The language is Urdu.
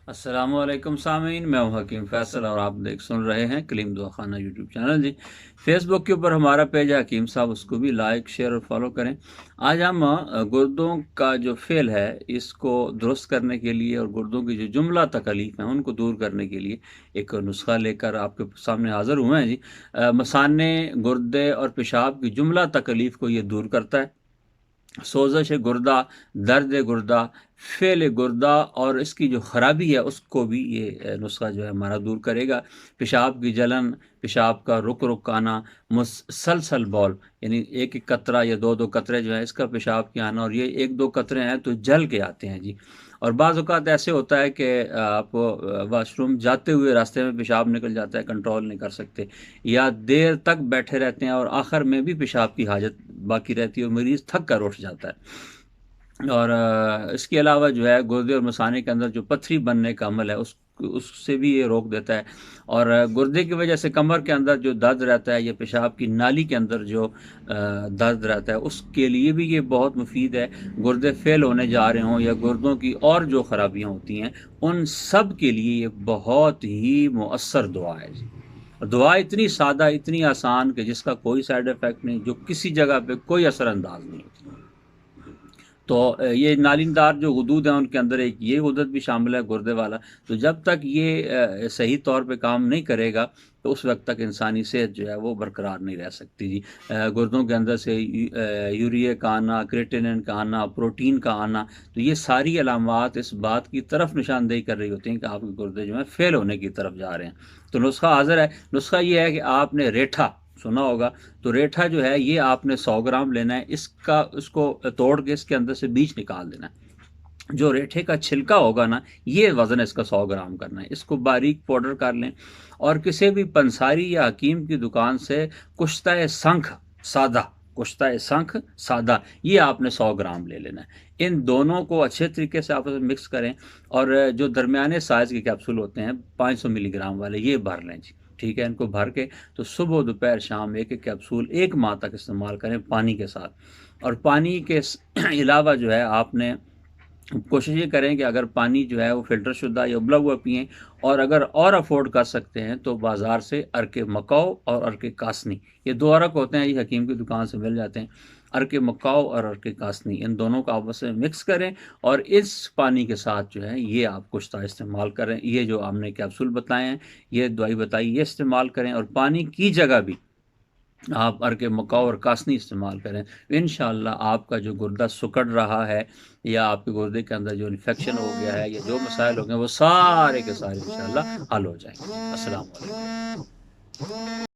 السلام علیکم سامعین، میں ہوں حکیم فیصل اور آپ سن رہے ہیں کلیم دعا خانہ یوٹیوب چینل جی۔ فیس بک کے اوپر ہمارا پیج ہے حکیم صاحب، اس کو بھی لائک شیئر اور فالو کریں۔ آج ہم گردوں کا جو فعل ہے اس کو درست کرنے کے لیے اور گردوں کی جو جملہ تکالیف ہیں ان کو دور کرنے کے لیے ایک نسخہ لے کر آپ کے سامنے حاضر ہوئے ہیں جی۔ مثانے، گردے اور پیشاب کی جملہ تکالیف کو یہ دور کرتا ہے۔ سوزش گردہ، درد گردہ، فعل گردہ اور اس کی جو خرابی ہے اس کو بھی یہ نسخہ جو ہے ہمارا دور کرے گا۔ پیشاب کی جلن، پیشاب کا رک رک آنا، مسلسل بول یعنی ایک ایک قطرہ یا دو دو قطرے جو ہیں اس کا پیشاب کے آنا، اور یہ ایک دو قطرے ہیں تو جل کے آتے ہیں جی۔ اور بعض اوقات ایسے ہوتا ہے کہ آپ واش روم جاتے ہوئے راستے میں پیشاب نکل جاتا ہے، کنٹرول نہیں کر سکتے، یا دیر تک بیٹھے رہتے ہیں اور آخر میں بھی پیشاب کی حاجت باقی رہتی ہے اور مریض تھک کر اٹھ جاتا ہے۔ اور اس کے علاوہ جو ہے گردے اور مثانے کے اندر جو پتھری بننے کا عمل ہے اس سے بھی یہ روک دیتا ہے۔ اور گردے کی وجہ سے کمر کے اندر جو درد رہتا ہے یا پیشاب کی نالی کے اندر جو درد رہتا ہے اس کے لیے بھی یہ بہت مفید ہے۔ گردے فیل ہونے جا رہے ہوں یا گردوں کی اور جو خرابیاں ہوتی ہیں ان سب کے لیے یہ بہت ہی مؤثر دعا ہے جی۔ دعا اتنی سادہ، اتنی آسان کہ جس کا کوئی سائیڈ افیکٹ نہیں، جو کسی جگہ پہ کوئی اثر انداز نہیں ہوتی۔ تو یہ نالین دار جو غدود ہیں ان کے اندر ایک یہ غدد بھی شامل ہے گردے والا۔ تو جب تک یہ صحیح طور پہ کام نہیں کرے گا تو اس وقت تک انسانی صحت جو ہے وہ برقرار نہیں رہ سکتی جی۔ گردوں کے اندر سے یوریا کا آنا، کریٹینن کا آنا، پروٹین کا آنا، تو یہ ساری علامات اس بات کی طرف نشاندہی کر رہی ہوتی ہیں کہ آپ کے گردے جو ہیں فیل ہونے کی طرف جا رہے ہیں۔ تو نسخہ حاضر ہے۔ نسخہ یہ ہے کہ آپ نے ریٹھا سنا ہوگا، تو ریٹھا جو ہے یہ آپ نے 100 گرام لینا ہے، اس کو توڑ کے اس کے اندر سے بیج نکال دینا ہے۔ جو ریٹھے کا چھلکا ہوگا نا، یہ وزن اس کا 100 گرام کرنا ہے۔ اس کو باریک پاؤڈر کر لیں اور کسی بھی پنساری یا حکیم کی دکان سے کشتہ سنکھ سادہ، کشتہ سنکھ سادہ، یہ آپ نے 100 گرام لے لینا ہے۔ ان دونوں کو اچھے طریقے سے آپس میں مکس کریں اور جو درمیانے سائز کے کیپسول ہوتے ہیں 500 ملی گرام والے، یہ بھر لیں جی۔ ٹھیک ہے، ان کو بھر کے تو صبح دوپہر شام ایک ایک کیپسول 1 ماہ تک استعمال کریں پانی کے ساتھ۔ اور پانی کے علاوہ جو ہے آپ نے کوشش یہ کریں کہ اگر پانی جو ہے وہ فلٹر شدہ یا ابلا ہوا پئیں، اور اگر اور افورڈ کر سکتے ہیں تو بازار سے ارک مکاؤ اور ارک کاسنی، یہ 2 ارک ہوتے ہیں، یہ حکیم کی دکان سے مل جاتے ہیں۔ ارک مکاؤ اور ارک کاسنی، ان دونوں کو آپس میں مکس کریں اور اس پانی کے ساتھ جو ہے یہ آپ کشتہ استعمال کریں۔ یہ جو ہم نے کیپسول بتائے ہیں، یہ دوائی بتائی، یہ استعمال کریں، اور پانی کی جگہ بھی آپ ارک مکاؤ اور کاسنی استعمال کریں۔ انشاءاللہ آپ کا جو گردہ سکڑ رہا ہے یا آپ کے گردے کے اندر جو انفیکشن ہو گیا ہے یا جو مسائل ہو گئے وہ سارے کے سارے انشاءاللہ حل ہو جائیں گے۔ السلام علیکم۔